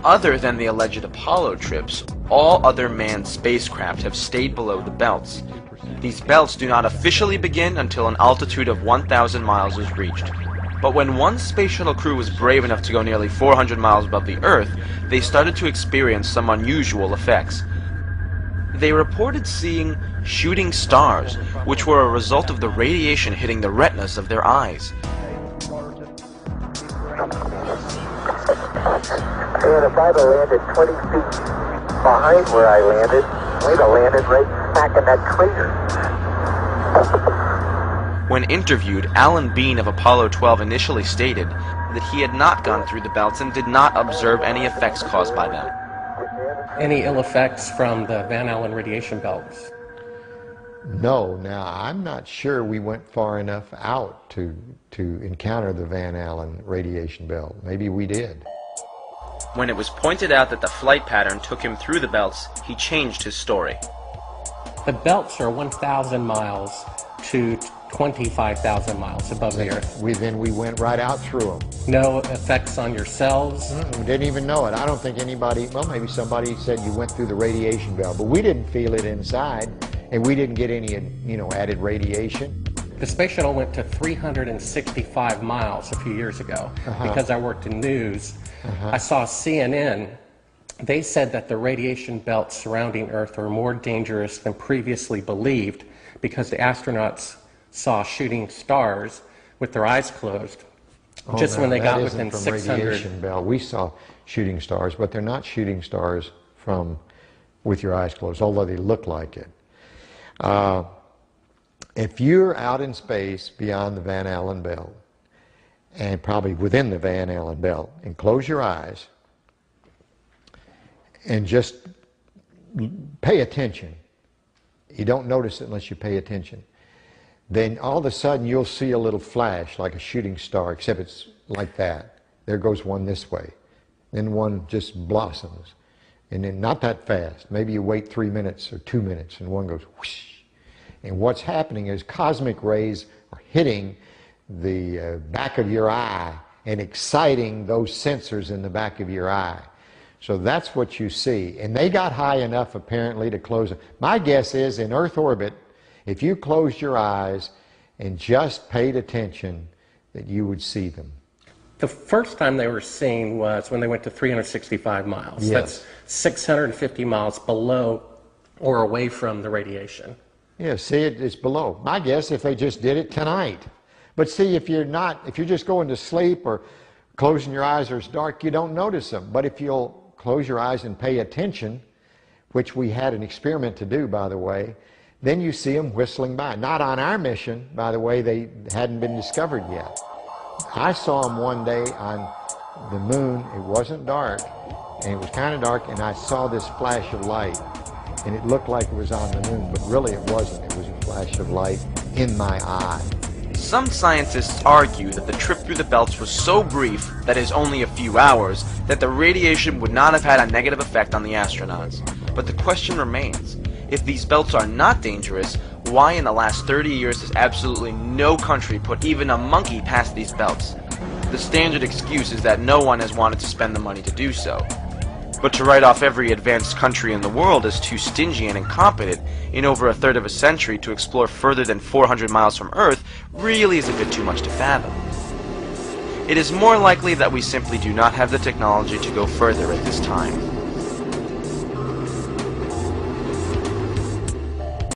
Other than the alleged Apollo trips, all other manned spacecraft have stayed below the belts. These belts do not officially begin until an altitude of 1,000 miles is reached. But when one space shuttle crew was brave enough to go nearly 400 miles above the Earth, they started to experience some unusual effects. They reported seeing shooting stars, which were a result of the radiation hitting the retinas of their eyes. And if I'd have landed 20 feet behind where I landed, we'd have landed right back in that crater. When interviewed, Alan Bean of Apollo 12 initially stated that he had not gone through the belts and did not observe any effects caused by them. Any ill effects from the Van Allen radiation belts? No. Now, I'm not sure we went far enough out to encounter the Van Allen radiation belt. Maybe we did. When it was pointed out that the flight pattern took him through the belts, he changed his story. The belts are 1,000 miles to 25,000 miles above the Earth. Then we went right out through them. No effects on your cells? We didn't even know it. I don't think anybody, well, maybe somebody said you went through the radiation belt, but we didn't feel it inside, and we didn't get any, added radiation. The space shuttle went to 365 miles a few years ago. Because I worked in news. I saw CNN. They said that the radiation belts surrounding Earth are more dangerous than previously believed because the astronauts saw shooting stars with their eyes closed just when they got within 600. Radiation belt. We saw shooting stars, but they're not shooting stars from with your eyes closed, although they look like it. If you're out in space beyond the Van Allen belt, and probably within the Van Allen belt, and close your eyes and just pay attention. You don't notice it unless you pay attention. Then all of a sudden you'll see a little flash like a shooting star, except it's like that. There goes one this way. Then one just blossoms. And then not that fast. Maybe you wait 3 minutes or 2 minutes and one goes whoosh. And what's happening is cosmic rays are hitting the back of your eye and exciting those sensors in the back of your eye. So that's what you see. And they got high enough apparently to close it. My guess is in Earth orbit, if you closed your eyes and just paid attention, that you would see them. The first time they were seen was when they went to 365 miles. Yes. That's 650 miles below or away from the radiation. Yeah, see, it's below. My guess if they just did it tonight. But see, if you're just going to sleep or closing your eyes or it's dark, you don't notice them. But if you'll close your eyes and pay attention, which we had an experiment to do, by the way, then you see them whistling by. Not on our mission, by the way, they hadn't been discovered yet. I saw them one day on the moon. It wasn't dark, and it was kind of dark, and I saw this flash of light. And it looked like it was on the moon, but really it wasn't. It was a flash of light in my eye. Some scientists argue that the trip through the belts was so brief, that is only a few hours, that the radiation would not have had a negative effect on the astronauts. But the question remains, if these belts are not dangerous, why in the last 30 years has absolutely no country put even a monkey past these belts? The standard excuse is that no one has wanted to spend the money to do so. But to write off every advanced country in the world as too stingy and incompetent in over a third of a century to explore further than 400 miles from Earth really is a bit too much to fathom. It is more likely that we simply do not have the technology to go further at this time.